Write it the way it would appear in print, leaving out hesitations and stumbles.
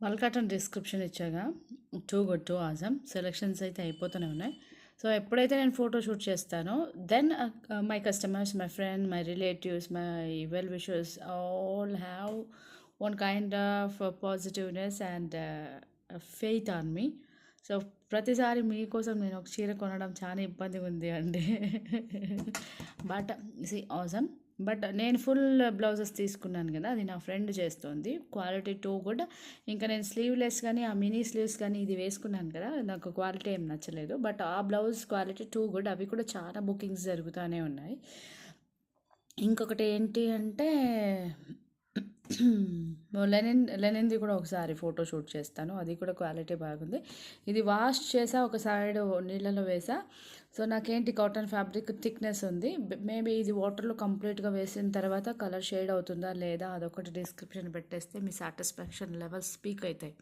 Mulcotton description ఇచ్చాగా. Too good, too awesome. Selections అయితే అయిపోతూనే ఉన్నాయి. సో ఎప్పుడైతే నేను ఫోటో షూట్ చేస్తానో then my customers, my friend, my relatives, my well wishers all have one kind of positiveness and faith on me. So ప్రతిసారి మీకోసం నేను ఒక చీర కొనడం చాలా ఇబ్బందిగా ఉంది అండి. But see awesome. బట్ నేను ఫుల్ బ్లౌజెస్ తీసుకున్నాను కదా, అది నా ఫ్రెండ్ చేస్తుంది. Quality too good. ఇంకా నేను స్లీవ్లెస్ కానీ ఆ మినీ స్లీవ్స్ కానీ ఇది వేసుకున్నాను కదా, నాకు క్వాలిటీ ఏం నచ్చలేదు. బట్ ఆ బ్లౌజ్ క్వాలిటీ టూ గుడ్. అవి కూడా చాలా బుకింగ్స్ జరుగుతూనే ఉన్నాయి. ఇంకొకటి ఏంటి అంటే లెనిన్ది కూడా ఒకసారి ఫోటో షూట్ చేస్తాను, అది కూడా క్వాలిటీ బాగుంది. ఇది వాష్ చేసా, ఒక సైడ్ నీళ్ళలో వేసా. సో నాకేంటి కాటన్ ఫ్యాబ్రిక్ థిక్నెస్ ఉంది. మేబీ ఇది వాటర్లో కంప్లీట్గా వేసిన తర్వాత కలర్ షేడ్ అవుతుందా లేదా అదొకటి డిస్క్రిప్షన్ పెట్టేస్తే మీ సాటిస్ఫాక్షన్ లెవెల్స్ స్పీక్ అవుతాయి.